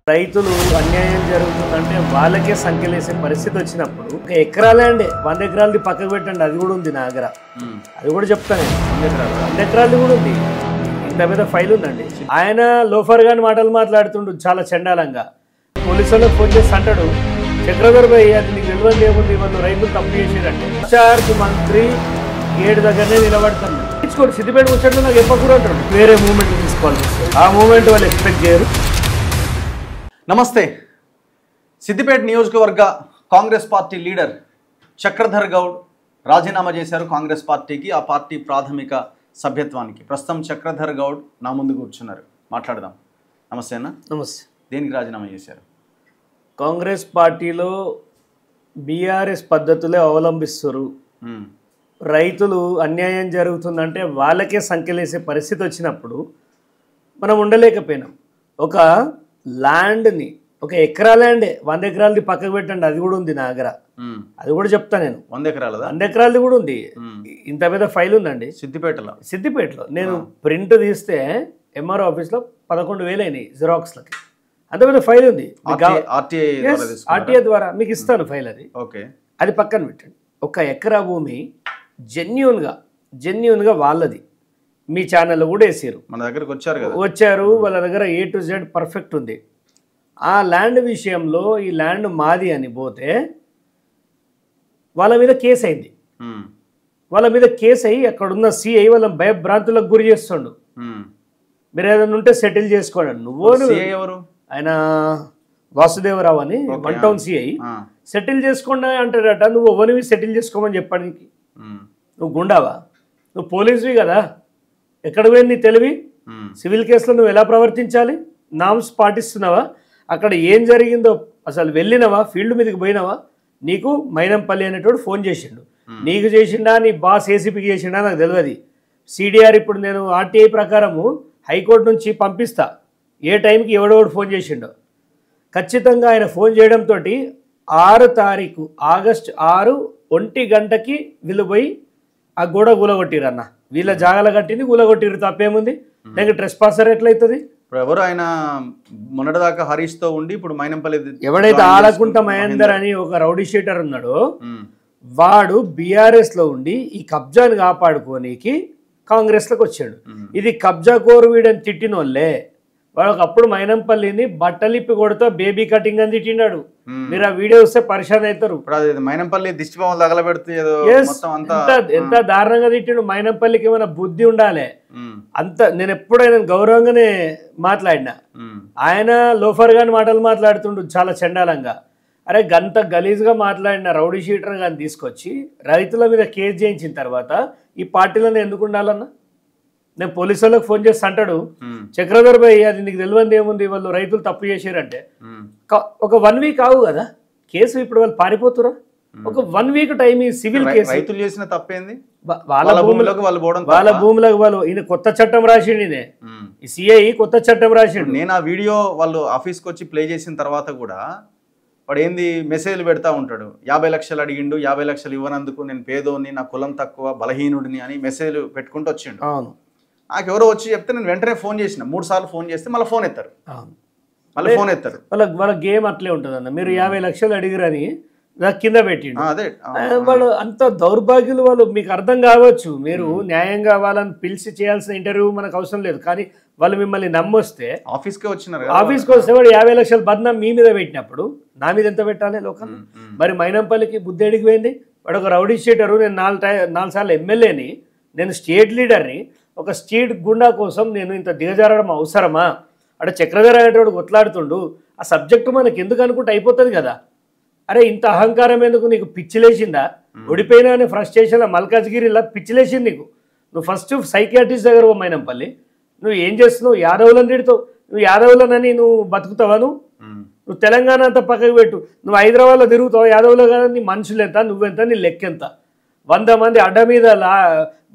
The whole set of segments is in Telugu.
రైతులు అన్యాయం జరుగుతుందంటే వాళ్ళకే సంఖ్యలేసే పరిస్థితి వచ్చినప్పుడు ఒక ఎకరా ల్యాండ్ 100 ఎకరాలది పక్కకు పెట్టండి, అది కూడా ఉంది నా దగ్గర. అది కూడా చెప్తాను. 100 ఎకరాలది కూడా ఉంది. ఇంత మీద ఫైల్ ఉందండి. ఆయన లోఫర్ గాని మాటలు మాట్లాడుతుండు చాలా చండాలంగా. పోలీసులకు ఫోన్ చేసి అంటాడు, చక్రధర్ భాయ్ అది నీకు తెలియదు ఏముంది, వాళ్ళు రైతులు తప్పు చేసారంటే ఇన్ఛార్జ్ మంత్రి గేట్ దగ్గరనే నిలబడతాను. తీసుకోండి సిద్దిపేట వచ్చాడు నాకు చెప్పకూడదు అంటాడు. వేరే మూమెంట్ తీసుకోవాలి, ఆ మూమెంట్ వాళ్ళు ఎక్స్పెక్ట్ చేయరు. నమస్తే. సిద్దిపేట నియోజకవర్గ కాంగ్రెస్ పార్టీ లీడర్ చక్రధర్ గౌడ్ రాజీనామా చేశారు కాంగ్రెస్ పార్టీకి, ఆ పార్టీ ప్రాథమిక సభ్యత్వానికి. ప్రస్తుతం చక్రధర్ గౌడ్ నా ముందు కూర్చున్నారు, మాట్లాడదాం. నమస్తే అన్న. నమస్తే. దేనికి రాజీనామా చేశారు? కాంగ్రెస్ పార్టీలో బీఆర్ఎస్ పద్ధతులే అవలంబిస్తారు. రైతులు అన్యాయం జరుగుతుందంటే వాళ్ళకే సంఖ్యలేసే పరిస్థితి వచ్చినప్పుడు మనం ఉండలేకపోయినాం. ఒక ల్యాండ్ని, ఒక ఎకరా ల్యాండ్ 100 ఎకరాలది పక్కకు పెట్టండి, అది కూడా ఉంది నా దగ్గర. అది కూడా చెప్తా నేను. 100 ఎకరాలది కూడా ఉంది. ఇంత పెద్ద ఫైల్ ఉందండి సిద్దిపేటలో. నేను ప్రింట్ తీస్తే ఎంఆర్ఓ ఆఫీస్లో 11,000 అయినాయి జిరాక్స్లకి. అంత పెద్ద ఫైల్ ఉంది. ఆర్టీఐ ద్వారా మీకు ఇస్తాను ఫైల్. అది అది పక్కన పెట్టండి. ఒక ఎకరా భూమి జెన్యూన్గా వాళ్ళది. మీ ఛానల్లో కూడా వేసారు, మన దగ్గరకు వచ్చారు. వాళ్ళ దగ్గర A to Z పర్ఫెక్ట్ ఉంది. ఆ ల్యాండ్ విషయంలో ఈ ల్యాండ్ మాది అని పోతే వాళ్ళ మీద కేసు అయింది. వాళ్ళ మీద కేసు అయ్యి అక్కడున్న సిఐ వాళ్ళ భయభ్రాంతులకు గురి చేస్తుండు. మీరు ఏదైనా ఉంటే సెటిల్ చేసుకోండి. ఎవరు ఆయన వాసుదేవరావు అని 1 టౌన్ సిఐ. సెటిల్ చేసుకోండి అంటాడట. నువ్వు ఎవరివి సెటిల్ చేసుకోమని చెప్పడానికి? నువ్వు గుండావా? నువ్వు పోలీసువి కదా. ఎక్కడ పోయింది నీ తెలివి? సివిల్ కేసులో నువ్వు ఎలా ప్రవర్తించాలి? నామ్స్ పాటిస్తున్నావా? అక్కడ ఏం జరిగిందో అసలు వెళ్ళినవా? ఫీల్డ్ మీదకి పోయినావా? నీకు మైనంపల్లి అనేటోడు ఫోన్ చేసిండు. నీకు చేసిండా, నీ బాస్ ఏసీపీకి చేసిండా నాకు తెలియదు. సిడిఆర్ ఇప్పుడు నేను ఆర్టీఐ ప్రకారము హైకోర్టు నుంచి పంపిస్తా, ఏ టైంకి ఎవడెవడు ఫోన్ చేసిండో. ఖచ్చితంగా ఆయన ఫోన్ చేయడంతో 6 తారీఖు ఆగస్టు 6 1 గంటకి వీళ్ళు పోయి ఆ గోడ కూలగొట్టిరు అన్న. వీళ్ళ జాగల కట్టింది కూలగొట్టిరు, తప్పేముంది? నాకు ట్రెస్ పాసర్ ఎట్లయితుంది? ఎవరు ఆయన మొన్నటిదాకా హరీష్ తో ఉండి ఇప్పుడు మైనంపల్లి ఎవడైతే ఆలకుంట మహేందర్ అని ఒక రౌడీ షీటర్ ఉన్నాడో వాడు బీఆర్ఎస్ లో ఉండి ఈ కబ్జాను కాపాడుకోనికి కాంగ్రెస్ లోకి వచ్చాడు. ఇది కబ్జా కోరు వీడని తిట్టిన వాళ్ళే. వాడు ఒకప్పుడు మైనంపల్లిని బట్టలిప్పి కొడుతూ బేబీ కటింగ్ అని తిట్టినాడు. మీరు ఆ వీడియో వస్తే పరిశాన్ అవుతారు. మైనంపల్లి దిష్టిబొమ్మలు తగలబెడుతూ ఎంత దారుణంగా తిట్టిండు. మైనంపల్లికి ఏమైనా బుద్ధి ఉండాలి. అంత నేను ఎప్పుడైనా గౌరవంగానే మాట్లాడినా. ఆయన లోఫర్ గాని మాటలు మాట్లాడుతుండు చాలా చండాలంగా. అరే గంత గలీజ్గా మాట్లాడిన రౌడీ షీటర్ గాని తీసుకొచ్చి రైతుల మీద కేసు చేయించిన తర్వాత ఈ పార్టీలను ఎందుకు ఉండాలన్నా? నేను పోలీసు వాళ్ళకి ఫోన్ చేసి అంటాడు, చక్రధర్ భాయ్ అది నీకు తెలియదు ఏముంది, వాళ్ళు రైతులు తప్పు చేసారంటే ఒక 1 వీక్ ఆవు కదా కేసు. ఇప్పుడు వాళ్ళు పారిపోతురా? ఒక 1 వీక్ టైం. ఈ సివిల్ కేసు రైతులు చేసిన తప్పేంది? వాళ్ళ భూములకు వాళ్ళు ఈయన కొత్త చట్టం రాసిండు. ఈయన ఈ సిఐ కొత్త చట్టం రాసిండు. నేను ఆ వీడియో వాళ్ళు ఆఫీస్కి వచ్చి ప్లే చేసిన తర్వాత కూడా వాడు ఏంది మెసేజ్లు పెడతా ఉంటాడు. 50 లక్షలు అడిగిండు, 50 లక్షలు ఇవ్వనందుకు నేను పేదోని, నా కులం తక్కువ, బలహీనుడిని అని మెసేజ్లు పెట్టుకుంటూ వచ్చిండు. అవును. నాకు ఎవరో వచ్చి చెప్తే నేను వెంటనే ఫోన్ చేసిన. 3 సార్లు ఫోన్ చేస్తే మళ్ళీ ఫోన్ ఎత్తారు. వాళ్ళ గేమ్ అట్లే ఉంటుంది అన్న. మీరు 50 లక్షలు అడిగిరని నాకు కింద పెట్టిండు. వాళ్ళు అంత దౌర్భాగ్యులు వాళ్ళు. మీకు అర్థం కావచ్చు, మీరు న్యాయం కావాలని పిలిచి చేయాల్సిన ఇంటర్వ్యూ మనకు అవసరం లేదు. కానీ వాళ్ళు మిమ్మల్ని నమ్మొస్తే ఆఫీస్కి వస్తే వాడు 50 లక్షలు బద్నాం మీ మీద పెట్టినప్పుడు నా మీద ఎంత పెట్టాలి లోకల్? మరి మైనంపల్లికి బుద్ధి ఎడికి పోయింది. వాడు ఒక రౌడీ షీటరు. నేను 4 సార్లు ఎమ్మెల్యేని, నేను స్టేట్ లీడర్ని. ఒక స్టేట్ గుండా కోసం నేను ఇంత దిగజారడం అవసరమా? అంటే చక్రధర్ అనేటోడు కొట్లాడుతుండు. ఆ సబ్జెక్టు మనకి ఎందుకు అనుకుంటే అయిపోతుంది కదా. అరే ఇంత అహంకారం ఎందుకు? నీకు పిచ్చిలేసిందా? ఓడిపోయినా అనే ఫ్రస్ట్రేషన్లో మల్కాజ్గిరిలా పిచ్చిలేసింది నీకు. నువ్వు ఫస్ట్ సైకియాట్రిస్ట్ దగ్గర మైనంపల్లి. నువ్వు ఏం చేస్తున్నావు? యాదవులను తిడుతావు. నువ్వు యాదవులనని నువ్వు బతుకుతావా? నువ్వు తెలంగాణ అంతా పక్కకు పెట్టు. నువ్వు హైదరాబాద్లో తిరుగుతావు. యాదవులు కదా, నీ మనుషులు ఎంత, నువ్వెంత, నీ లెక్కెంత? 100 మంది అడ్డ మీద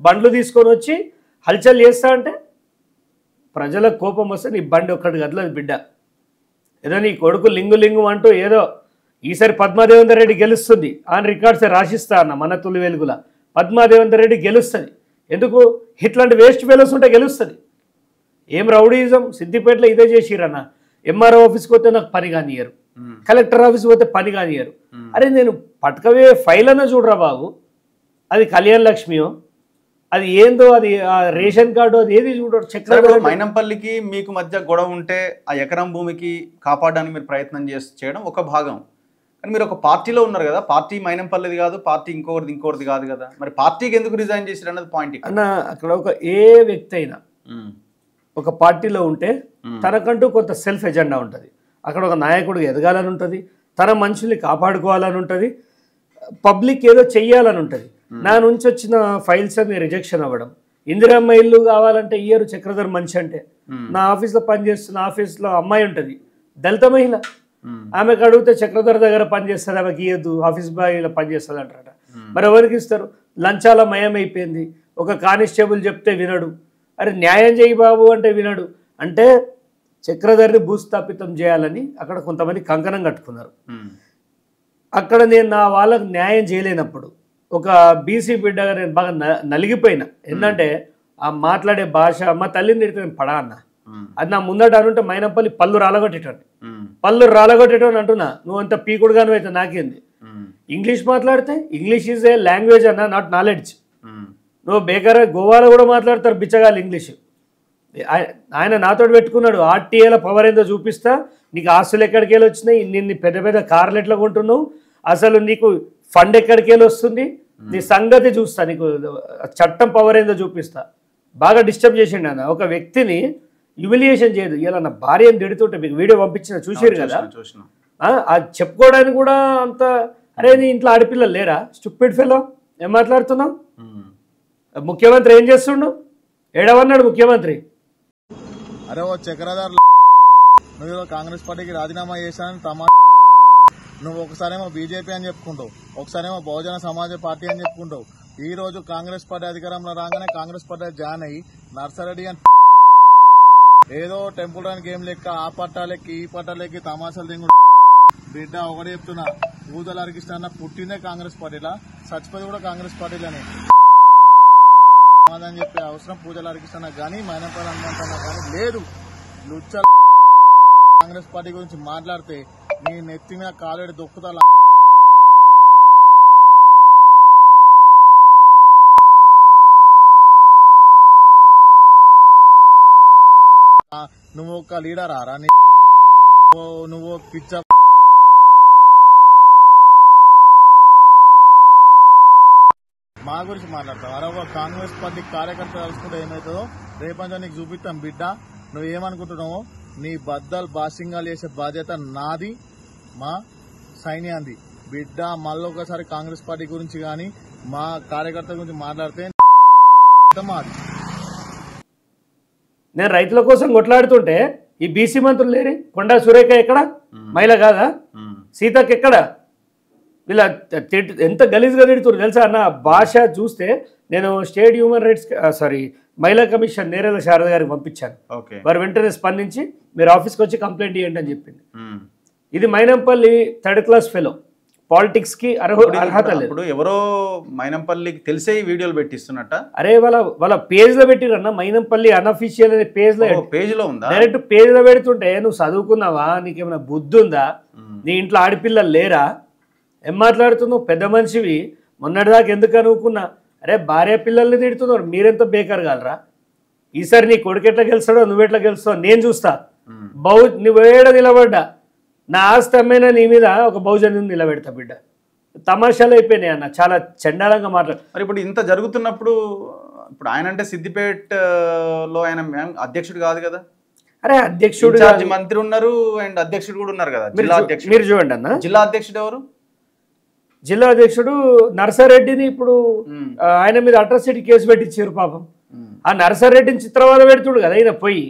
బండ్లు తీసుకొని వచ్చి హల్చల్ చేస్తా అంటే ప్రజలకు కోపం వస్తే నీ బండి ఒక్కటి గదిలేదు బిడ్డ. ఏదో నీ కొడుకు లింగు అంటూ ఏదో ఈసారి పద్మాదేవేందర్ రెడ్డి గెలుస్తుంది అని రికార్డ్స్ రాసిస్తా అన్న. మన తొలి వెలుగుల పద్మాదేవేందర్ రెడ్డి గెలుస్తుంది. ఎందుకు? ఇట్లాంటి వేస్ట్ ఫెలోస్ ఉంటే గెలుస్తుంది. ఏం రౌడీజం సిద్దిపేటలో ఇదే చేసిరన్న. ఎంఆర్ఓ ఆఫీస్కి పోతే నాకు పని కానియరు, కలెక్టర్ ఆఫీస్కి పోతే పని కానియరు. అరే నేను పట్టుకవే ఫైల్ అన్న చూడరా బాబు, అది కళ్యాణ లక్ష్మియో అది ఏందో, అది రేషన్ కార్డు, అది ఏది చూడరు. చక్రధర్ మైనంపల్లికి మీకు మధ్య గొడవ ఉంటే ఆ ఎకరం భూమికి కాపాడడానికి మీరు ప్రయత్నం చేయడం ఒక భాగం. కానీ మీరు ఒక పార్టీలో ఉన్నారు కదా, పార్టీ మైనంపల్లిది కాదు, పార్టీ ఇంకోటిది కాదు కదా, మరి పార్టీకి ఎందుకు రిజైన్ చేశారు అన్నది పాయింట్ అన్న. అక్కడ ఒక ఏ వ్యక్తి అయినా ఒక పార్టీలో ఉంటే తనకంటూ కొంత సెల్ఫ్ ఎజెండా ఉంటుంది. అక్కడ ఒక నాయకుడిగా ఎదగాలని ఉంటుంది, తన మనుషుల్ని కాపాడుకోవాలని ఉంటుంది, పబ్లిక్ ఏదో చెయ్యాలని ఉంటుంది. నా నుంచి వచ్చిన ఫైల్స్ అన్ని రిజెక్షన్ అవ్వడం, ఇందిరమ్మ ఇల్లు కావాలంటే ఇయ్యరు చక్రధర్ మనిషి అంటే. నా ఆఫీస్లో పనిచేస్తున్న ఆఫీస్లో అమ్మాయి ఉంటుంది, దళిత మహిళ, ఆమెకు అడిగితే చక్రధర్ దగ్గర పనిచేస్తుంది, ఆమెకి ఇయ్యద్దు, ఆఫీస్ బాయ్ ఇలా పనిచేస్తుంది అంటారట. మరి ఎవరికి ఇస్తారు? లంచాల మయం అయిపోయింది. ఒక కానిస్టేబుల్ చెప్తే వినడు, అరే న్యాయం చేయి బాబు అంటే వినడు. అంటే చక్రధర్ని భూస్థాపితం చేయాలని అక్కడ కొంతమంది కంకణం కట్టుకున్నారు. అక్కడ నేను నా వాళ్ళకు న్యాయం చేయలేనప్పుడు ఒక బీసీ బిడ్డగా నేను బాగా నలిగిపోయినా. ఏంటంటే ఆ మాట్లాడే భాష, మా తల్లిని తిడితే నేను పడా అన్న, అది నా ముందట అనుంటే మైనంపల్లి పళ్ళు రాలగొట్టేటోని అంటున్నా. నువ్వు అంత పీకుడుగాను అయితే నాకేంది? ఇంగ్లీష్ మాట్లాడితే ఇంగ్లీష్ ఈజ్ ఏ లాంగ్వేజ్ అన్న, నాట్ నాలెడ్జ్. నువ్వు బేకార్ గోవాలో కూడా మాట్లాడతారు బిచ్చగాళ్ళు ఇంగ్లీష్. ఆయన నాతో పెట్టుకున్నాడు, ఆర్టీఏల పవర్ ఏందో చూపిస్తా, నీకు ఆస్తులు ఎక్కడికి వెళ్ళి వచ్చినాయి, నిన్ను పెద్ద పెద్ద కార్లు ఎట్లా కొంటున్నావు, అసలు నీకు ఫండ్ ఎక్కడికి వెళ్ళి వస్తుంది, నీ సంగతి చూస్తా, నీకు చట్టం పవర్ ఏందో చూపిస్తా. బాగా డిస్టర్బ్ చేసిండు అన్న. ఒక వ్యక్తిని హ్యూమిలియేషన్ చేయదు. ఇలా నా భార్యను తిడుతుంటే మీకు వీడియో పంపించిన చూసారు కదా, అది చెప్పుకోవడానికి కూడా అంత, అరే నీ ఇంట్లో ఆడపిల్లలు లేరా స్టూపిడ్ ఫెలో, ఏం మాట్లాడుతున్నావు? ముఖ్యమంత్రి ఏం చేస్తుండు? ఏడవన్నాడు ముఖ్యమంత్రి. అరే ఓ చక్రధర్, నువ్వు కాంగ్రెస్ పార్టీకి రాజీనామా చేశానని నువ్వు ఒకసారేమో బీజేపీ అని చెప్పుకుంటావు, ఒకసారేమో బహుజన సమాజ పార్టీ అని చెప్పుకుంటావు. ఈ రోజు కాంగ్రెస్ పార్టీ అధికారంలో రాగానే కాంగ్రెస్ పార్టీ జాయిన్ అయ్యి నర్సరెడ్డి అని ఏదో టెంపుల్ రన్ గేమ్ లెక్క ఆ పట్టాలెక్కి ఈ పట్టాలెక్కి తమాషాలు దింగు బిడ్డ. ఒకటి చెప్తున్నా, పూజల హరికృష్ణ పుట్టిందే కాంగ్రెస్ పార్టీలా, చచ్చిపోయి కూడా కాంగ్రెస్ పార్టీలోనే. సమాధానం చెప్పే అవసరం పూజల హరికృష్ణ కానీ మైనంపల్లి హనుమంతన్న కానీ లేదు. లుచ్చ కాంగ్రెస్ పార్టీ గురించి మాట్లాడితే నీ నెత్తి మీద కాలేడు దొక్కుతా. నువ్వు ఒక లీడర్ ఆరా, నువ్వు పిచ్చ మా గురించి మాట్లాడతావు. అరే ఒక కాంగ్రెస్ పార్టీ కార్యకర్త కలుసుకుంటే ఏమవుతుందో రేపంచా నీకు చూపిస్తాం బిడ్డ. నువ్వేమనుకుంటున్నావు? నీ బద్దలు బాసింగాలు చేసే బాధ్యత నాది, మా సైన్యాంది బిడ్డ. మళ్ళీ ఒకసారి కాంగ్రెస్ పార్టీ గురించి కానీ మా కార్యకర్త గురించి మాట్లాడితే మాది. నేను రైతుల కోసం కొట్లాడుతుంటే ఈ బీసీ మంత్రులు లేరి, కొండా సురేఖ ఎక్కడ? మహిళ కాదా? సీతకి ఎక్కడ? వీళ్ళ ఎంత గలీజ్గా తిడుతున్నారు తెలుసా అన్న. భాష చూస్తే నేను స్టేట్ హ్యూమన్ రైట్స్ మహిళా కమిషన్ నేరేల శారద గారికి పంపించాను. వారు వెంటనే స్పందించి మీరు ఆఫీస్కి వచ్చి కంప్లైంట్ ఇవ్వండి అని చెప్పింది. ఇది Mynampally third class fellow, politics కి అర్హత లేదు. ఎవరో మైనంపల్లికి తెలిసే వీడియోలు పెట్టిస్తున్నట్ట. అరే వాళ్ళ పేజ్ లో పెట్టిరన్న, మైనంపల్లి అన్అఫీషియల్ అనే పేజ్ లో ఉందా? డైరెక్ట్ పేజ్ లో పెడుతుంటే నువ్వు చదువుకున్నావా, నీకేమైనా బుద్ధి ఉందా, నీ ఇంట్లో ఆడపిల్లలు లేరా, ఏం మాట్లాడుతున్నావు? పెద్ద మనిషివి, మొన్నటిదాకా ఎందుకు అనుకున్నా? అరే భార్య పిల్లల్ని తిడుతున్నారు, మీరెంత బేకార్ కాలరా? ఈసారి నీ కొడుకు ఎట్లా గెలుస్తాడో నువ్వెట్లా గెలుస్తావు నేను చూస్తా. నువ్వేడ నిలబడ్డా నా ఆస్తి అమ్మైనా నీ మీద ఒక బహుజన్ నిలబెడతా బిడ్డ. తమాషాలు అయిపోయినాయి అన్న, చాలా చండాలంగా మాట్లాడు. మరి ఇప్పుడు ఇంత జరుగుతున్నప్పుడు ఇప్పుడు ఆయన అంటే సిద్దిపేటలో ఆయన అధ్యక్షుడు కాదు కదా? అరే అధ్యక్షుడు మంత్రి ఉన్నారు అండ్ అధ్యక్షుడు కూడా ఉన్నారు కదా. మీరు చూడండి అన్న, జిల్లా అధ్యక్షుడు ఎవరు? జిల్లా అధ్యక్షుడు నర్సారెడ్డిని ఇప్పుడు ఆయన మీద అట్రాసిటీ కేసు పెట్టించారు పాపం. ఆ నర్సారెడ్డిని చిత్రవాద పెడుతుడు కదా ఈయన పోయి.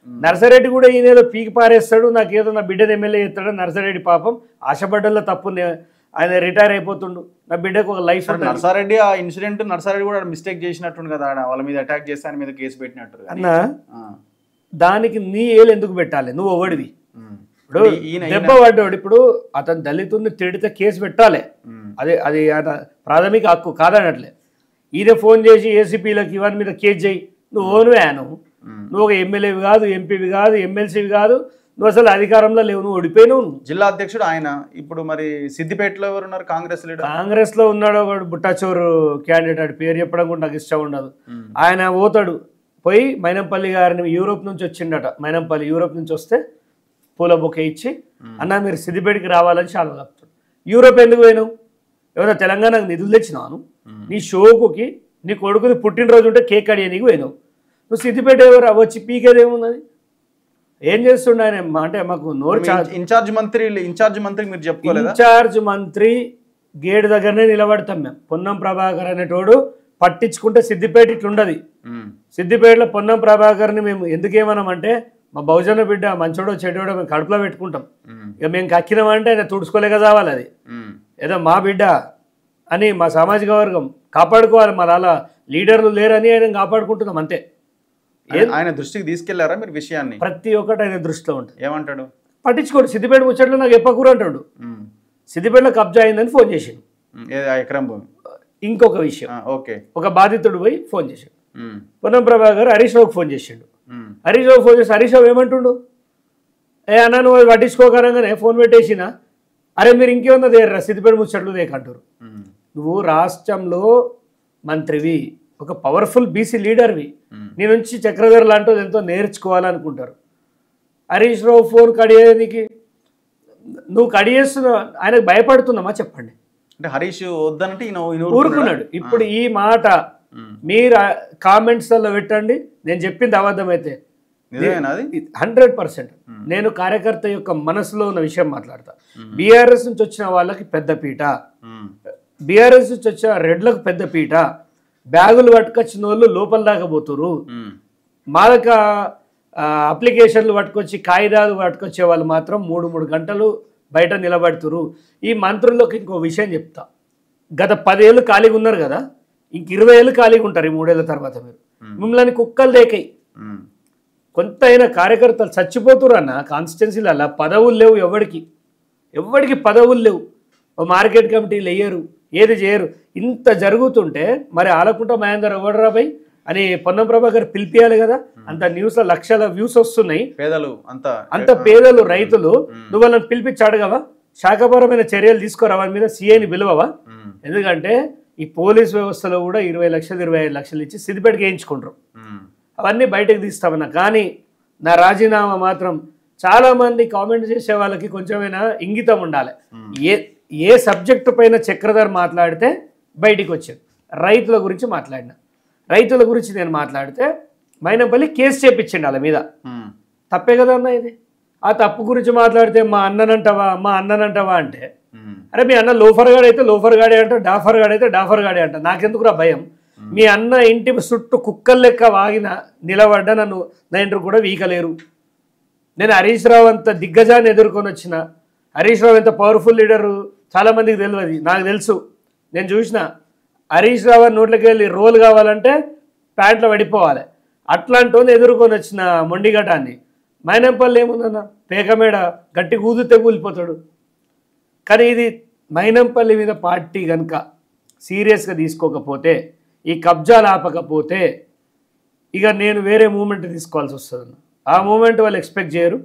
నర్సారెడ్డి కూడా ఈయన ఏదో పీకి పారేస్తాడు, నాకేదో నా బిడ్డను ఎమ్మెల్యే చేస్తాడు. నర్సారెడ్డి పాపం ఆశపడ్డల్లో తప్పు, ఆయన రిటైర్ అయిపోతుండు, నా బిడ్డకు ఒక లైఫ్. నర్సారెడ్డి ఆ ఇన్సిడెంట్ నర్సారెడ్డి కూడా మిస్టేక్ చేసినట్టు కదా, వాళ్ళ మీద అటాక్ చేస్తే ఆయన మీద కేసు పెట్టినట్టు అన్న. దానికి నీ ఏలు ఎందుకు పెట్టాలి? నువ్వు ఒకడివి. ఇప్పుడు దెబ్బ పడ్డాడు, ఇప్పుడు అతను దళితుడిని తిడితే కేసు పెట్టాలి, అది ఆయన ప్రాథమిక హక్కు కాదనట్లే. ఈయన ఫోన్ చేసి ఏసీపీలకు ఇవన్నీ మీద కేసు చేయి, నువ్వు ఓనువే నువ్వు ఒక ఎమ్మెల్యేవి కాదు, ఎంపీవి కాదు, ఎమ్మెల్సీవి కాదు, నువ్వు అసలు అధికారంలో లేవు, నువ్వు ఓడిపోయినావు. జిల్లా అధ్యక్షుడు ఆయన. ఇప్పుడు మరి సిద్దిపేటలో ఎవరున్నారు కాంగ్రెస్ లీడర్? కాంగ్రెస్లో ఉన్నాడు ఒకడు బుట్టాచోరు క్యాండిడేట్, ఆడు పేరు చెప్పడం కూడా నాకు ఇష్టం ఉండదు. ఆయన పోతాడు పోయి మైనంపల్లి గారిని, యూరోప్ నుంచి వచ్చిండట మైనంపల్లి, యూరోప్ నుంచి వస్తే పూల బొకే ఇచ్చి అన్న మీరు సిద్దిపేటకి రావాలని చాలా చెప్తాడు. యూరోప్ ఎందుకు పోయినావు? ఏమన్నా తెలంగాణకు నిధులు తెచ్చినాను? నీ షోకుకి నీ కొడుకుని పుట్టినరోజు ఉంటే కేక్ కడియనికి పోయినావు. నువ్వు సిద్దిపేట ఎవరు వచ్చి పీకేదేమున్నది? ఏం చేస్తుండే ఆయన? అంటే మాకు నోరు ఇన్ఛార్జ్ మంత్రి మీరు చెప్పుకోలేదా? ఇన్ఛార్జ్ మంత్రి గేట్ దగ్గరనే నిలబడతాం మేము. పొన్నం ప్రభాకర్ అనేటోడు పట్టించుకుంటే సిద్దిపేట ఇట్లుండదు. సిద్దిపేటలో పొన్నం ప్రభాకర్ని మేము ఎందుకేమన్నామంటే మా బహుజన బిడ్డ మంచోడో చెడోడో మేము కడుపులో పెట్టుకుంటాం. ఇక మేము కక్కినామంటే ఆయన తుడుచుకోలేక చావాలి. అది ఏదో మా బిడ్డ అని మా సామాజిక వర్గం కాపాడుకోవాలి. మరి అలా లీడర్లు లేరని ఆయన కాపాడుకుంటున్నాం అంతే. ఆయన దృష్టికి తీసుకెళ్లారా మీరు విషయాన్ని? ప్రతి ఒక్కటి ఆయన దృష్టిలో ఉంటుంది. ఏమంటాడు? పట్టించుకోడు. సిద్దిపేట ముచ్చట్లు నాకు ఎప్పకూర అంటాడు. సిద్దిపేటలో కబ్జా అయిందని ఫోన్ చేసాడు. ఎకరం భూమి. ఇంకొక విషయం, ఒక బాధితుడు పోయి ఫోన్ చేశాడు. పొన్నం ప్రభాకర్ హరీష్ రావుకి ఫోన్ చేసాడు. హరీష్ రావు ఫోన్ చేసి హరీష్ రావు ఏమంటుండు? అన్న నువ్వు పట్టించుకోకరంగానే ఫోన్ పెట్టేసిన, అరే మీరు ఇంకేమన్నా దేర్రా సిద్దిపేట ముచ్చట్లు దేకంటారు. నువ్వు రాష్ట్రంలో మంత్రివి, ఒక పవర్ఫుల్ బీసీ లీడర్వి, నీ నుంచి చక్రధర్ లాంటి ఎంతో నేర్చుకోవాలనుకుంటారు. హరీష్ రావు ఫోన్ కడియేనికి నువ్వు కడియేస్తున్నావు, ఆయనకు భయపడుతున్నామా చెప్పండి? అంటే హరీష్ వద్దనంటే ఊరుకున్నాడు. ఇప్పుడు ఈ మాట మీరు కామెంట్స్లో పెట్టండి, నేను చెప్పింది అబద్ధమైతే 100%. నేను కార్యకర్త యొక్క మనసులో ఉన్న విషయం మాట్లాడతా. బీఆర్ఎస్ నుంచి వచ్చిన వాళ్ళకి పెద్దపీట, బీఆర్ఎస్ నుంచి వచ్చిన రెడ్లకు పెద్దపీట, బ్యాగులు పట్టుకొచ్చిన వాళ్ళు లోపల దాకా పోతురు, మాదక అప్లికేషన్లు పట్టుకొచ్చి కాగితాలు పట్టుకొచ్చే వాళ్ళు మాత్రం 3 గంటలు బయట నిలబడుతురు. ఈ మంత్రులకు ఇంకో విషయం చెప్తా, గత 10 ఏళ్ళు ఖాళీగా ఉన్నారు కదా, ఇంక 20 ఏళ్ళు ఖాళీగా ఉంటారు ఈ 3 ఏళ్ళ తర్వాత. మీరు మిమ్మల్ని కుక్కలు దేకాయి. కొంత అయినా కార్యకర్తలు చచ్చిపోతురు అన్న కాన్స్టిట్యున్సీలు. అలా పదవులు లేవు, ఎవరికి పదవులు లేవు. మార్కెట్ కమిటీలు వేయరు, ఏది చేయరు. ఇంత జరుగుతుంటే మరి ఆలకుంట మహేందర్ ఎవడరాబాయ్ అని పొన్నం ప్రభాకర్ పిలిపియాలి కదా. అంత న్యూస్లో లక్షల వ్యూస్ వస్తున్నాయి. అంత పేదలు రైతులు నువ్వు వాళ్ళని పిలిపించి అడగవా? శాఖపరమైన చర్యలు తీసుకోరా వాళ్ళ మీద, సీఐని పిలవవా? ఎందుకంటే ఈ పోలీస్ వ్యవస్థలో కూడా 20 లక్షలు 25 లక్షలు ఇచ్చి సిద్దిపేటకి వేయించుకుంటారు. అవన్నీ బయటకు తీస్తామన్నా. కానీ నా రాజీనామా మాత్రం చాలామంది కామెంట్ చేసే వాళ్ళకి కొంచెమైనా ఇంగితం ఉండాలి. ఏ సబ్జెక్టు పైన చక్రధర్ మాట్లాడితే బయటికి వచ్చాడు. రైతుల గురించి మాట్లాడినా, రైతుల గురించి నేను మాట్లాడితే మైనంపల్లి కేసు చేపించండి వాళ్ళ మీద. తప్పే కదా అన్న ఇది. ఆ తప్పు గురించి మాట్లాడితే మా అన్ననంటావా అంటే, అరే మీ అన్న లోఫర్ గాడే అయితే లోఫర్ గాడే అంట, డాఫర్ గాడే అయితే డాఫర్ గాడే అంట. నాకెందుకురా భయం? మీ అన్న ఇంటి చుట్టూ కుక్కలు లెక్క వాగిన నిలబడ్డా నన్ను నైంటర్ కూడా వీకలేరు. నేను హరీష్ రావు అంత దిగ్గజాన్ని ఎదుర్కొని వచ్చిన. హరీష్ రావు ఎంత పవర్ఫుల్ లీడరు చాలామందికి తెలియదు, నాకు తెలుసు. నేను చూసిన హరీష్ రావు నోట్లోకి వెళ్ళి రోల్ కావాలంటే ప్యాంట్లో పడిపోవాలి. అట్లాంటి ఎదుర్కొని వచ్చిన మొండిగటాన్ని. మైనంపల్లి ఏముందన్న, పేకమేడ గట్టి కూదితే కూలిపోతాడు. కానీ ఇది మైనంపల్లి మీద పార్టీ కనుక సీరియస్గా తీసుకోకపోతే, ఈ కబ్జాలు ఆపకపోతే ఇక నేను వేరే మూమెంట్ తీసుకోవాల్సి వస్తుంది. ఆ మూమెంట్ వాళ్ళు ఎక్స్పెక్ట్ చేయరు.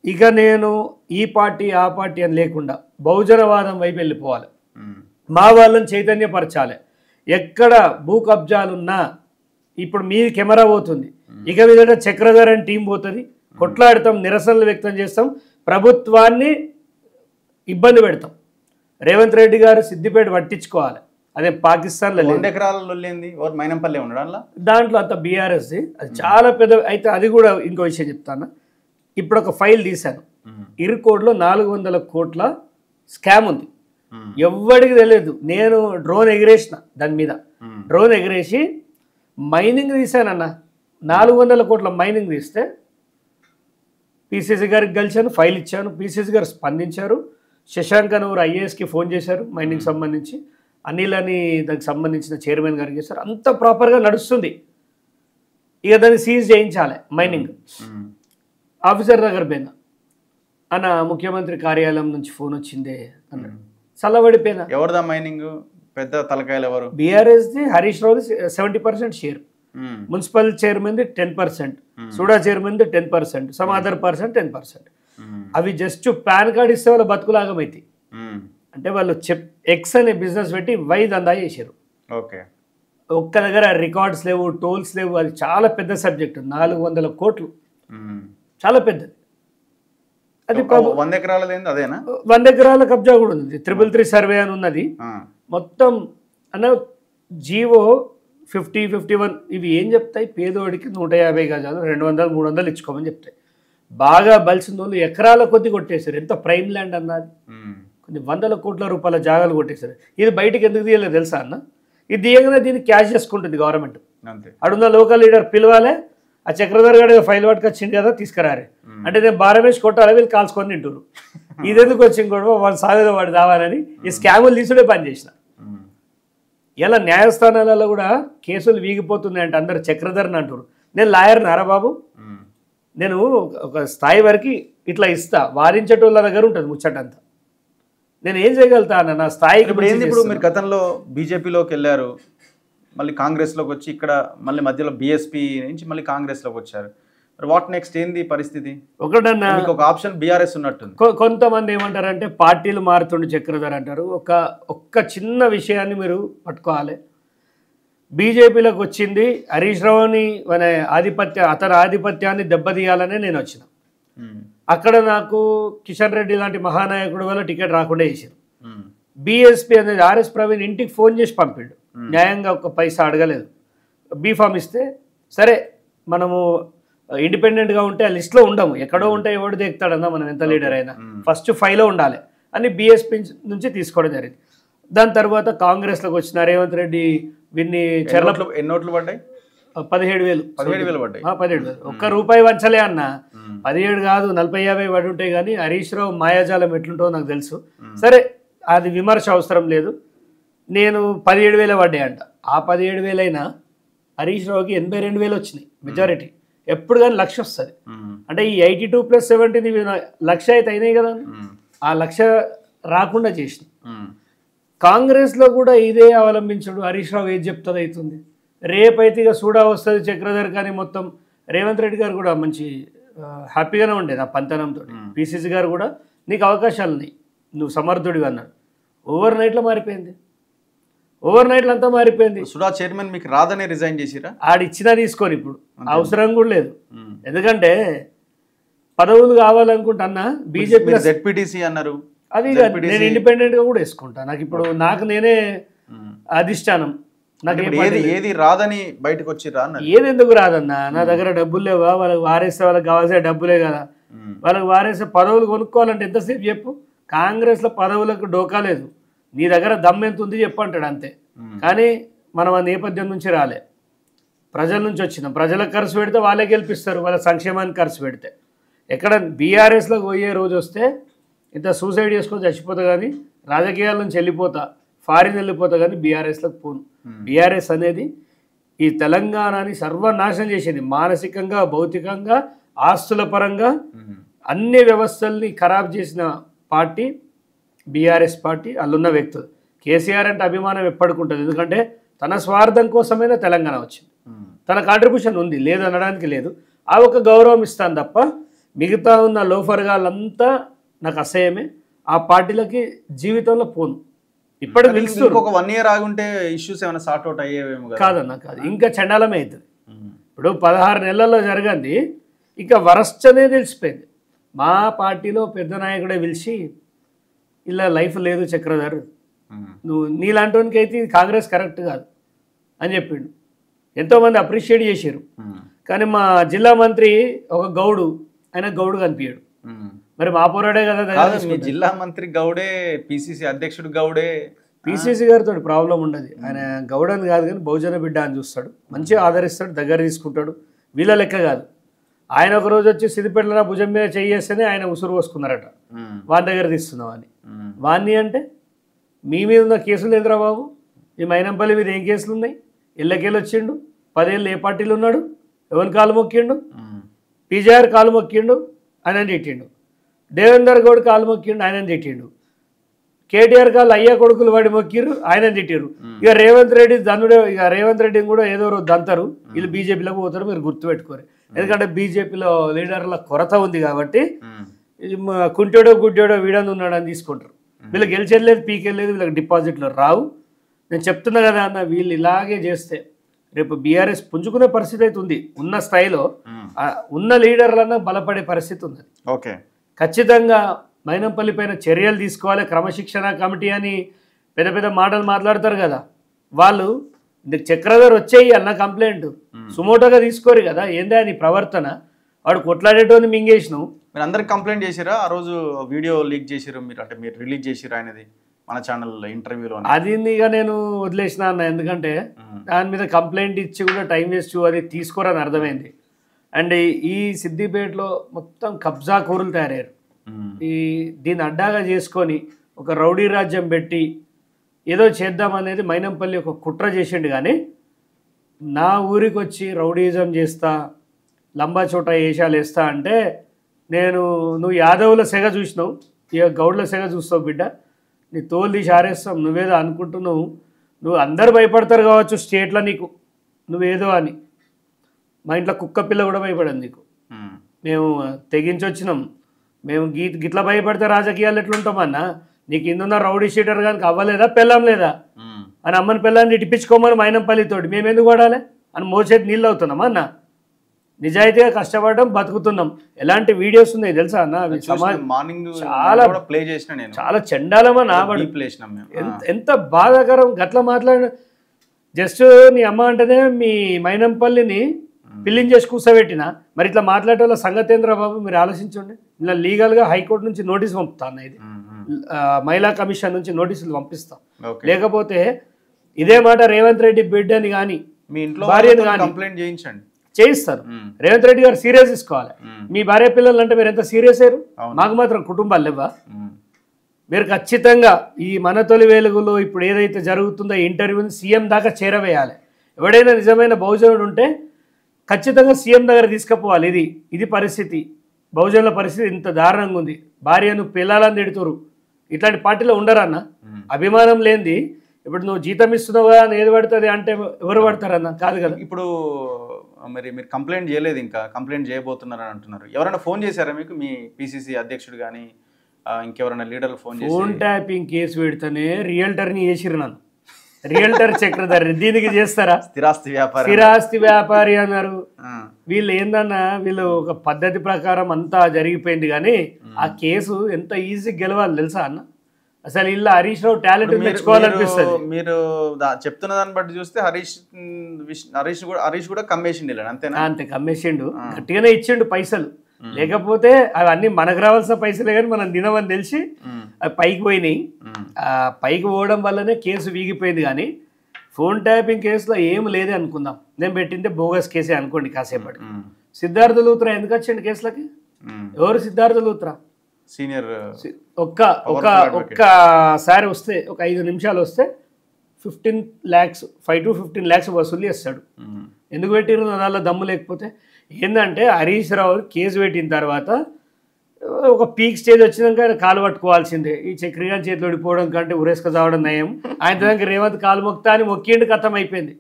ఇక నేను ఈ పార్టీ ఆ పార్టీ అని లేకుండా బహుజనవాదం వైపు వెళ్ళిపోవాలి. మా వాళ్ళని చైతన్యపరచాలి. ఎక్కడ భూ కబ్జాలున్నా ఇప్పుడు మీ కెమెరా పోతుంది, ఇక మీద చక్రధర్ అని టీం పోతుంది. కొట్లాడతాం, నిరసనలు వ్యక్తం చేస్తాం, ప్రభుత్వాన్ని ఇబ్బంది పెడతాం. రేవంత్ రెడ్డి గారు సిద్దిపేట పట్టించుకోవాలి. అదే పాకిస్తాన్లో మైనంపల్లి ఉండడం దాంట్లో అంత బీఆర్ఎస్ది అది చాలా పెద్ద. అయితే అది కూడా ఇంకో విషయం చెప్తాను. ఇప్పుడు ఒక ఫైల్ తీశాను, ఇరుకోడ్లో 400 కోట్ల స్కామ్ ఉంది. ఎవ్వడికి తెలియదు. నేను డ్రోన్ ఎగిరేసిన, దాని మీద డ్రోన్ ఎగిరేసి మైనింగ్ తీశానన్న. 400 కోట్ల మైనింగ్ తీస్తే పీసీసీ గారికి కలిశాను, ఫైల్ ఇచ్చాను. పీసీసీ గారు స్పందించారు. శశాంక్ అని ఐఏఎస్కి ఫోన్ చేశారు మైనింగ్ సంబంధించి. అనిల్ అని దానికి సంబంధించిన చైర్మన్ గారికి చేశారు. అంత ప్రాపర్గా నడుస్తుంది. ఇక దాన్ని సీజ్ చేయించాలి మైనింగ్. ఆఫీసర్ దగ్గర పోయినా, అన్న ముఖ్యమంత్రి కార్యాలయం నుంచి ఫోన్ వచ్చిందే అన్నాడు. చల్లబడిపోయినా. ఎవరిదా మైనింగ్? పెద్ద తలకాయలు ఎవరు? బీఆర్ఎస్ది, Harish రావుది 70% share. Municipal చైర్మన్ది 10%, SUDA చైర్మన్ది 10%, some other person 10%. అవి జస్ట్ పాన్ కార్డ్ ఇస్తే వాళ్ళ బతుకులాగమైతే. అంటే వాళ్ళు ఎక్స్ అనే బిజినెస్ పెట్టి వై దందా చేశారు. ఒక్క దగ్గర రికార్డ్స్ లేవు, టోల్స్ లేవు. అది చాలా పెద్ద సబ్జెక్ట్, 400 కోట్లు, చాలా పెద్దది. అది 100 ఎకరాలది అదేనా? 100 ఎకరాల కబ్జా కూడా ఉంది. 333 సర్వే అని ఉన్నది మొత్తం. అన్న జీవో 50, 51 ఇవి ఏం చెప్తాయి? పేదోడికి 150 గజాలు 200, 300 ఇచ్చుకోమని చెప్తాయి. బాగా బలిసిన వాళ్ళు ఎకరాల కొద్ది కొట్టేశారు. ఎంత ప్రైమ్ ల్యాండ్ అన్నది, కొన్ని 100 కోట్ల రూపాయల జాగాలు కొట్టేశారు. ఇది బయటికి ఎందుకు తీయలేదు తెలుసా అన్న? ఇది తీయగానే దీన్ని క్యాష్ చేసుకుంటుంది గవర్నమెంట్. అడున్న లోకల్ లీడర్ పిలవాలే, ఆ చక్రధర్ గారు ఫైల్ పట్టుకొచ్చింది కదా తీసుకురారే అంటే నేను బారమేసి కొట్టాలి, వీళ్ళు కాల్చుకొని తింటారు. ఇది ఎందుకు వచ్చింది కూడా వాడు సాగేదో వాడు దావాలని ఈ స్కాములు తీసుడే పని చేసిన. ఇలా న్యాయస్థానాలలో కూడా కేసులు వీగిపోతున్నాయి అంటే అందరు చక్రధర్ని అంటారు. నేను లాయర్ని అరా బాబు, నేను ఒక స్థాయి వరకు ఇట్లా ఇస్తా, వాదించేటోళ్ళ దగ్గర ఉంటుంది ముచ్చటంతా. నేను ఏం చేయగలుగుతా అన్న నా స్థాయికి. ఇప్పుడు మీరు గతంలో బీజేపీలోకి వెళ్ళారు, మళ్ళీ కాంగ్రెస్లోకి వచ్చి ఇక్కడ మళ్ళీ మధ్యలో బీఎస్పీ నుంచి మళ్ళీ కాంగ్రెస్లోకి వచ్చారు. వాట్ నెక్స్ట్ ఏంది పరిస్థితి? ఒకటన్నా ఒక ఆప్షన్ బీఆర్ఎస్ ఉన్నట్టుంది. కొంతమంది ఏమంటారంటే పార్టీలు మారుతుండే చక్రధర్ అంటారు. ఒక్క చిన్న విషయాన్ని మీరు పట్టుకోవాలి. బీజేపీలోకి వచ్చింది హరీష్ రావుని అతని ఆధిపత్యాన్ని దెబ్బతీయాలనే నేను వచ్చిన. అక్కడ నాకు కిషన్ రెడ్డి లాంటి మహానాయకుడు వల్ల టికెట్ రాకుండా చేశారు. బీఎస్పీ అనేది ఆర్ఎస్ ప్రవీణ్ ఇంటికి ఫోన్ చేసి పంపిండు, న్యాయంగా ఒక్క పైసా అడగలేదు. బీఫామ్ ఇస్తే సరే మనము ఇండిపెండెంట్గా ఉంటే ఆ లిస్ట్లో ఉండము, ఎక్కడో ఉంటే ఎవడు దిగుతాడన్నా మనం ఎంత లీడర్ అయినా ఫస్ట్ 5లో ఉండాలి అని బీఎస్పీ నుంచి తీసుకోవడం జరిగింది. దాని తర్వాత కాంగ్రెస్లోకి వచ్చిన రేవంత్ రెడ్డి విన్ని చెర్లట్లు ఎన్నోట్లు పడ్డాయి? 17,000 పడ్డాయి. 17,000 ఒక్క రూపాయి వంచలే అన్న. 17 కాదు 40-50 పడి ఉంటాయి. కానీ హరీష్ రావు మాయాజాలం ఎట్లుంటుందో నాకు తెలుసు. సరే అది విమర్శ అవసరం లేదు. నేను 17,000 పడ్డాయి అంట. ఆ 17,000 అయినా హరీష్ రావుకి 82,000 వచ్చినాయి మెజారిటీ. ఎప్పుడు కానీ 1,00,000 వస్తుంది అంటే ఈ 82 + 70 1,00,000 అయితే అయినాయి కదా. ఆ 1,00,000 రాకుండా చేసిన. కాంగ్రెస్లో కూడా ఇదే అవలంబించడు. హరీష్ రావు ఏది చెప్తుంది అవుతుంది. రేపైతే ఇక సూడా వస్తుంది చక్రధర్. కానీ మొత్తం రేవంత్ రెడ్డి గారు కూడా మంచి హ్యాపీగానే ఉండేది ఆ పంతనంతో. పిసిసి గారు కూడా నీకు అవకాశాలు ఉన్నాయి, నువ్వు సమర్థుడివి అన్నాడు. ఓవర్ నైట్లో మారిపోయింది. ఓవర్ నైట్లో అంతా మారిపోయింది. సుడా చైర్మన్ మీకు రాదని రిజైన్ చేసిరా? ఆడిచ్చినా తీసుకొని ఇప్పుడు అవసరం కూడా లేదు. ఎందుకంటే పదవులు కావాలనుకుంటున్నా. బీజేపీ జెడ్పీటీసీ అన్నారు, అది నేను ఇండిపెండెంట్గా కూడా వేసుకుంటా. నాకు ఇప్పుడు నేనే అధిష్టానం. నాకు ఏది రాదని బయటకు వచ్చిరా? ఏది ఎందుకు రాదన్నా? నా దగ్గర డబ్బులు లేవా? వాళ్ళకి వారేస్తే వాళ్ళకి కావాల్సిన డబ్బులే కదా. వాళ్ళకి వారేస్తే పదవులు కొనుక్కోవాలంటే ఎంతసేపు చెప్పు. కాంగ్రెస్లో పదవులకు డోకా లేదు. నీ దగ్గర దమ్ ఎంత ఉంది చెప్పు అంటాడు అంతే. కానీ మనం ఆ నేపథ్యం నుంచి రాలే, ప్రజల నుంచి వచ్చినాం. ప్రజలకు ఖర్చు పెడితే వాళ్ళే గెలిపిస్తారు, వాళ్ళ సంక్షేమానికి ఖర్చు పెడితే. ఎక్కడ బీఆర్ఎస్లోకి పోయే రోజు వస్తే ఇంత సూసైడ్ చేసుకొని చచ్చిపోతా, కానీ రాజకీయాల నుంచి వెళ్ళిపోతా, ఫారిన్ వెళ్ళిపోతా, కానీ బీఆర్ఎస్లోకి పోను. బీఆర్ఎస్ అనేది ఈ తెలంగాణని సర్వనాశనం చేసేది. మానసికంగా, భౌతికంగా, ఆస్తుల పరంగా అన్ని వ్యవస్థల్ని ఖరాబ్ చేసిన పార్టీ బీఆర్ఎస్ పార్టీ. అల్లున్న వ్యక్తులు. కేసీఆర్ అంటే అభిమానం ఎప్పటికుంటుంది. ఎందుకంటే తన స్వార్థం కోసమైనా తెలంగాణ వచ్చింది. తన కాంట్రిబ్యూషన్ ఉంది, లేదు అనడానికి లేదు. ఆ ఒక గౌరవం ఇస్తాను తప్ప మిగతా ఉన్న లోఫర్గాళ్ళంతా నాకు అసహ్యమే. ఆ పార్టీలకి జీవితంలో పోను. ఇప్పటికి పిలుస్తారు. ఒక 1 year ఆగుంటే ఇష్యూస్ ఏమైనా సార్ట్ అవుట్ అయ్యేవేమో. కాదన్నా, కాదు, ఇంకా చండాలమే అవుతుంది. ఇప్పుడు 16 నెలల్లో జరగంది ఇంకా వరస్ట్ అనేది తెలిసిపోయింది. మా పార్టీలో పెద్ద నాయకుడే పిలిచి ఇలా లైఫ్ లేదు చక్రధర్, నువ్వు నీలాంటి అయితే కాంగ్రెస్ కరెక్ట్ కాదు అని చెప్పిండు. ఎంతోమంది అప్రిషియేట్ చేశారు. కానీ మా జిల్లా మంత్రి ఒక గౌడు, ఆయన గౌడు కనిపించాడు. మరి మా పోరాడే కదా. మీ జిల్లా మంత్రి గౌడే, పిసిసి అధ్యక్షుడు గౌడే. పిసిసి గారితో ప్రాబ్లం ఉండదు. ఆయన గౌడ్ అని కాదు, కానీ బహుజన బిడ్డ అని చూస్తాడు, మంచిగా ఆదరిస్తాడు, దగ్గర తీసుకుంటాడు. వీళ్ళ లెక్క కాదు. ఆయన ఒక రోజు వచ్చి సిద్దిపేటలో భుజం మీద చేయేస్తేనే ఆయన ఉసురు పోసుకున్నారట, వాని దగ్గర తీస్తున్నాం అని. వాన్ని అంటే మీ మీద ఉన్న కేసులు ఎదురా బాబు, మీ మైనంపల్లి మీద ఏం కేసులు ఉన్నాయి? ఇళ్ళకెళ్ళి వచ్చిండు, 10 ఏళ్ళు ఏ పార్టీలు ఉన్నాడు, ఎవరిని కాలు మొక్కిండు? పీజేఆర్ కాలు మొక్కిండు, ఆయన తిట్టిండు. దేవేందర్ గౌడ్ కాలు మొక్కిండు, ఆయన తిట్టిండు. కేటీఆర్ కాళ్ళు అయ్యా కొడుకులు వాడి మొక్కిరు, ఆయన తిట్టిరు. ఇక రేవంత్ రెడ్డి దండుడే, ఇక రేవంత్ రెడ్డిని కూడా ఏదో రోజు దంతారు, వీళ్ళు బీజేపీలోకి పోతారు, మీరు గుర్తుపెట్టుకోరు. ఎందుకంటే బీజేపీలో లీడర్ల కొరత ఉంది కాబట్టి కుంటోడో గుడ్డోడో వీడని ఉన్నాడని తీసుకుంటారు. వీళ్ళు గెలిచేది పీకెళ్ళలేదు, వీళ్ళకి డిపాజిట్లు రావు. నేను చెప్తున్నా కదా అన్న, వీళ్ళు ఇలాగే చేస్తే రేపు బీఆర్ఎస్ పుంజుకునే పరిస్థితి అయితే ఉంది. ఉన్న స్థాయిలో ఉన్న లీడర్లన్నా బలపడే పరిస్థితి ఉంది. ఓకే, ఖచ్చితంగా మైనంపల్లి పైన చర్యలు తీసుకోవాలి, క్రమశిక్షణ కమిటీ అని పెద్ద పెద్ద మాటలు మాట్లాడతారు కదా, వాళ్ళు చక్రధర్ వచ్చేయి అన్న కంప్లైంట్ సుమోటోగా తీసుకోరు కదా. ఏందా నీ ప్రవర్తన, వాడు కొట్లాడేటోని మింగేసినావు. మీరు అందరికి కంప్లైంట్ చేసిరా? ఆ రోజు వీడియో లీక్ చేసిరు మీరు, అంటే మీరు రిలీజ్ చేసిరా ఆయనది మన ఛానల్లో ఇంటర్వ్యూలో? అది ఇక నేను వదిలేసిన అన్న, ఎందుకంటే దాని మీద కంప్లైంట్ ఇచ్చి కూడా టైం వేస్ట్, అది తీసుకోరని అర్థమైంది. అండ్ ఈ సిద్దిపేటలో మొత్తం కబ్జా కోరులు తయారయ్యారు. దీన్ని అడ్డాగా చేసుకొని ఒక రౌడీ రాజ్యం పెట్టి ఏదో చేద్దామనేది మైనంపల్లి ఒక కుట్ర చేసిండు. కానీ నా ఊరికి వచ్చి రౌడీజం చేస్తా, లంబా చోట వేషాలు వేస్తా అంటే నువ్వు యాదవుల సెగ చూసినావు, ఇక గౌడ్ల సెగ చూస్తావు బిడ్డ, నీ తోలు తీసి ఆరేస్తాం. నువ్వేదో అనుకుంటున్నావు, నువ్వు అందరు భయపడతారు కావచ్చు స్టేట్లో నీకు నువ్వేదో అని. మా ఇంట్లో కుక్క పిల్ల కూడా భయపడదు నీకు. మేము తెగించి వచ్చినాం. మేము గిట్లా భయపడితే రాజకీయాలు ఎట్లుంటామన్నా? నీకు ఇందున్న రౌడీ షీటర్ కానీ అవ్వలేదా, పెళ్ళం లేదా అని అమ్మని పెళ్ళాన్ని ఇటిపించుకోమని మైనంపల్లితోటి మేము ఎందుకు పడాలి అని మోసేది నీళ్ళు అవుతున్నామా అన్న? నిజాయితీగా కష్టపడడం, బతుకుతున్నాం. ఎలాంటి వీడియోస్ ఉన్నాయి తెలుసా అన్న? చాలా చండాలమన్నా. ఎంత బాధాకరం గట్లా మాట్లాడిన. జస్ట్ నీ అమ్మ అంటేనే మీ మైనంపల్లిని పిల్లింగ్ చేసి కూర్చోబెట్టిన, మరి ఇట్లా మాట్లాడే వాళ్ళ సంగతేంద్ర బాబు మీరు ఆలోచించండి. ఇలా లీగల్గా హైకోర్టు నుంచి నోటీస్ పంపుతాను, ఇది మహిళా కమిషన్ నుంచి నోటీసులు పంపిస్తాం. లేకపోతే ఇదే మాట రేవంత్ రెడ్డి బిడ్డని కానీ మీ ఇంట్లో భార్యని కానీ కంప్లైంట్ చేయించండి, చేయిస్తారు. రేవంత్ రెడ్డి గారు సీరియస్ తీసుకోవాలి. మీ భార్య పిల్లలు అంటే మీరు ఎంత సీరియస్ అయ్యారు? మాకు మాత్రం కుటుంబాలు లేవా? మీరు ఖచ్చితంగా ఈ మన తొలి వెలుగులో ఇప్పుడు ఏదైతే జరుగుతుందో ఇంటర్వ్యూని సీఎం దాకా చేరవేయాలి. ఎవడైనా నిజమైన బహుజనుడు ఉంటే ఖచ్చితంగా సీఎం దగ్గర తీసుకుపోవాలి. ఇది పరిస్థితి, బహుజనుల పరిస్థితి ఇంత దారుణంగా ఉంది. భార్యను పిల్లలని తిడుతురు. ఇట్లాంటి పార్టీలో ఉండరన్న. అభిమానం లేనిది ఇప్పుడు నువ్వు జీతం ఇస్తున్నావు కదా అని ఏది పడుతుంది అంటే ఎవరు పడతారన్న? కాదు కదా. ఇప్పుడు మరి మీరు కంప్లైంట్ చేయలేదు, ఇంకా కంప్లైంట్ చేయబోతున్నారని అంటున్నారు. ఎవరైనా ఫోన్ చేశారా మీకు? మీ పిసిసి అధ్యక్షుడు కానీ ఇంకెవరైనా లీడర్లు ఫోన్ చేసి? ఫోన్ ట్యాపింగ్ కేసు పెడితేనే రియల్టర్ని చేసిరు నన్ను. రియల్టర్ చక్రధర్ దీనికి చేస్తారా? స్థిరాస్తి వ్యాపారి అన్నారు. వీళ్ళు ఏందన్నా, వీళ్ళు ఒక పద్ధతి ప్రకారం అంతా జరిగిపోయింది. కానీ ఆ కేసు ఎంత ఈజీ గెలవాలి తెలుసా అన్న? అసలు ఇలా హరీష్ రావు టాలెంట్ మెచ్చుకోవాలనిపిస్తుంది. మీరు చెప్తున్న దాన్ని బట్టి చూస్తే హరీష్ కూడా కమ్మేసిండు, అంతేనా? అంతే, కమ్మేసిండు. గట్టిగానే ఇచ్చిండు పైసలు. లేకపోతే అవన్నీ మనకు రావాల్సిన పైసలే కానీ మనం తినమని తెలిసి అవి పైకి పోయినాయి. పైకి పోవడం వల్లనే కేసు వీగిపోయింది. కానీ ఫోన్ ట్యాపింగ్ కేసులో ఏం లేదే అనుకుందాం. నేను పెట్టిందే బోగస్ కేసే అనుకోండి కాసేపటి. సిద్ధార్థ లూత్రా ఎందుకు వచ్చిండు కేసులకి? ఎవరు సిద్ధార్థ లూత్రా? సీనియర్. ఒక్కసారి వస్తే, ఒక 5 నిమిషాలు వస్తే 15 lakhs 5 to 15 lakhs వసూలు చేస్తాడు. ఎందుకు పెట్టిరు? దానిలో దమ్ము లేకపోతే. ఏంటంటే హరీష్ రావు కేసు పెట్టిన తర్వాత ఒక పీక్ స్టేజ్ వచ్చినాక ఆయన కాలు పట్టుకోవాల్సిందే. ఈ చక్రిగాని చేతిలో ఓడిపోవడం కంటే ఉరేసుక చావడం నయం. ఆయన దగ్గర రేవంత్ కాలు మొక్తా అని మొక్కిండి కథం అయిపోయింది.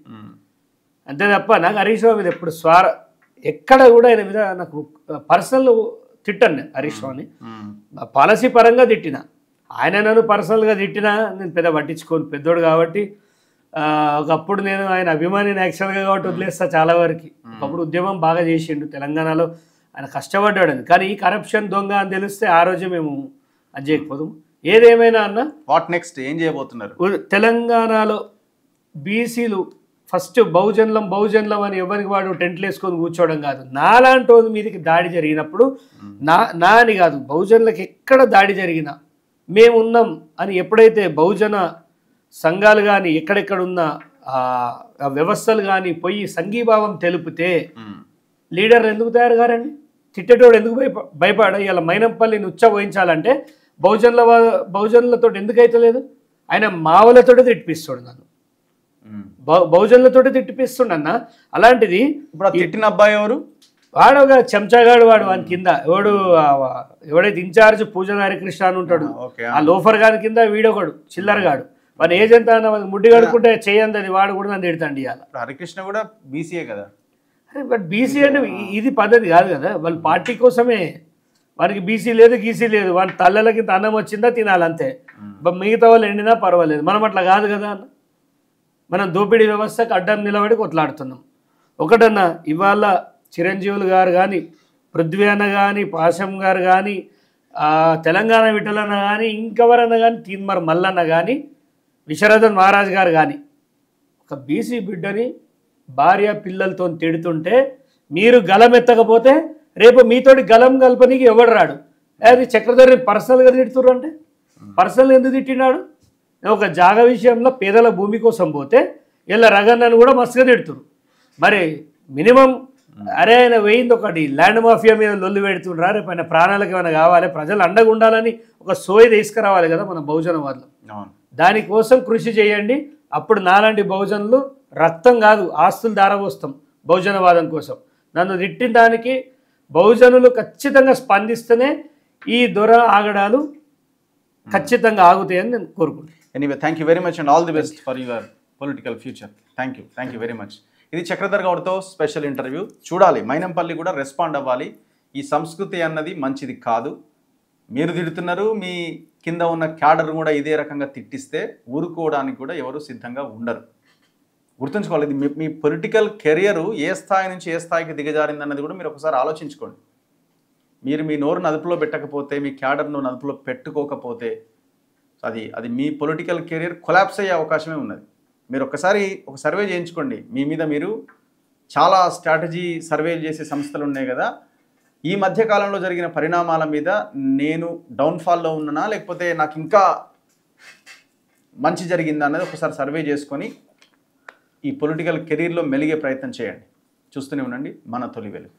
అంతే తప్ప నాకు హరీష్ రావు మీద ఎప్పుడు ఎక్కడ కూడా ఆయన మీద నాకు పర్సనల్ తిట్టాను నేను హరీష్ రావుని. పాలసీ పరంగా తిట్టిన, ఆయన నన్ను పర్సనల్గా తిట్టినా నేను పెద్ద పట్టించుకోను, పెద్దోడు కాబట్టి. ఒకప్పుడు నేను ఆయన అభిమానిని యాక్చువల్గా కాబట్టి వదిలేస్తా చాలా వరకు. ఒకప్పుడు ఉద్యమం బాగా చేసిండు తెలంగాణలో, ఆయన కష్టపడ్డాడు. కానీ ఈ కరప్షన్ దొంగ అని తెలిస్తే ఆ రోజే మేము అది చేయకపోతాం. ఏదేమైనా అన్న, వాట్ నెక్స్ట్ ఏం చేయబోతున్నారు? తెలంగాణలో బీసీలు ఫస్ట్ బహుజన్లం అని ఎవరికి వాడు టెంట్లు వేసుకొని కూర్చోవడం కాదు. నాలాంటి రోజు మీదకి దాడి జరిగినప్పుడు నా అని కాదు, బహుజనులకు ఎక్కడ దాడి జరిగినా మేమున్నాం అని ఎప్పుడైతే బహుజన సంఘాలు కానీ ఎక్కడెక్కడున్న వ్యవస్థలు కానీ పోయి సంఘీభావం తెలిపితే లీడర్లు ఎందుకు తయారు కారండి? తిట్టేటోడు ఎందుకు భయపడ? ఇలా మైనంపల్లిని ఉచ్చబోయించాలంటే బహుజనులతో ఎందుకైతే లేదు? ఆయన మావలతో తిట్టిపిస్తాడు నన్ను, బహుజనులతో తిట్టిపిస్తుండన్న. అలాంటిది ఇప్పుడు తిట్టిన అబ్బాయి ఎవరు? వాడు ఒక చెంచాగాడు వాడు వాని కింద ఎవడైతే ఇన్ఛార్జ్ పూజల హరికృష్ణ అని ఉంటాడు ఆ లోఫర్ గాని కింద వీడొకడు చిల్లరగాడు వాని ఏజెంట్ అన్న ముడ్డి కడుకుంటే చేయండి వాడు కూడా నన్ను తిడతాండి ఇవాళ. హరికృష్ణ కూడా బీసీఏ కదా. బట్ బీసీ అంటే ఇది పద్ధతి కాదు కదా, వాళ్ళు పార్టీ కోసమే. వానికి బీసీ లేదు గీసీ లేదు, వాని తల్లలకి అన్నం వచ్చిందా తినాలంతే, మిగతా వాళ్ళు ఎండినా పర్వాలేదు. మనం అట్లా కాదు కదా అన్న. మనం దోపిడీ వ్యవస్థకు అడ్డం నిలబడి కొట్లాడుతున్నాం. ఒకటన్నా ఇవాళ చిరంజీవులు గారు కానీ, పృథ్వీ అన్న కానీ, పాశం గారు కానీ, తెలంగాణ విఠలన్న కానీ, ఇంకెవరన్నా కానీ, తీన్మర్ మల్లన్న కానీ, విశ్వనాథన్ మహారాజ్ గారు కానీ ఒక బీసీ బిడ్డని భార్య పిల్లలతో తిడుతుంటే మీరు గలం ఎత్తకపోతే రేపు మీతోటి గలం కలపనికి ఎవడు రాడు. అది చక్రధర్ని పర్సనల్గా తిడుతుర్రు అంటే పర్సనల్ ఎందుకు తిట్టినాడు? ఒక జాగ విషయంలో పేదల భూమి కోసం పోతే ఇలా రగన్నను కూడా మస్తుగా తిడుతురు. మరి మినిమం అరే ఆయన వేయింది ఒకటి ల్యాండ్ మాఫియా మీద లొల్లు పెడుతుండ్రా, రేపు ఆయన ప్రాణాలకు ఏమైనా కావాలి, ప్రజలు అండగా ఉండాలని ఒక సోయి తీసుకురావాలి కదా మన బహుజనవాదులు. దానికోసం కృషి చేయండి. అప్పుడు నాలాంటి బహుజనులు రక్తం కాదు ఆస్తులు దారపోస్తాం బహుజనవాదం కోసం. నన్ను తిట్టిన దానికి బహుజనులు ఖచ్చితంగా స్పందిస్తేనే ఈ దొర ఆగడాలు ఖచ్చితంగా ఆగుతాయని నేను కోరుకుంటున్నాను. Anyway thank you very much and all the best for your political future. Thank you very much. ఇది చక్రధర్ గౌడ్తో స్పెషల్ ఇంటర్వ్యూ. చూడాలి, మైనంపల్లి కూడా రెస్పాండ్ అవ్వాలి. ఈ సంస్కృతి అన్నది మంచిది కాదు. మీరు తిడుతున్నారు, మీ కింద ఉన్న క్యాడర్ కూడా ఇదే రకంగా తిట్టిస్తే ఊరుకోవడానికి కూడా ఎవరు సిద్ధంగా ఉండరు. గుర్తుంచుకోవాలి, ఇది మీ పొలిటికల్ కెరియరు ఏ స్థాయి నుంచి ఏ స్థాయికి దిగజారింది అన్నది కూడా మీరు ఒకసారి ఆలోచించుకోండి. మీరు మీ నోరును అదుపులో పెట్టకపోతే, మీ క్యాడర్ను అదుపులో పెట్టుకోకపోతే అది మీ పొలిటికల్ కెరియర్ కొలాప్స్ అయ్యే అవకాశమే ఉన్నది. మీరు ఒకసారి ఒక సర్వే చేయించుకోండి. మీ మీద మీరు చాలా స్ట్రాటజీ సర్వేలు చేసే సంస్థలు ఉన్నాయి కదా, ఈ మధ్యకాలంలో జరిగిన పరిణామాల మీద నేను డౌన్ఫాల్లో ఉన్నానా లేకపోతే నాకు ఇంకా మంచి జరిగిందా అనేది ఒకసారి సర్వే చేసుకొని ఈ పొలిటికల్ కెరీర్లో మెలిగే ప్రయత్నం చేయండి. చూస్తూనే ఉండండి మన తొలి వెలుగు.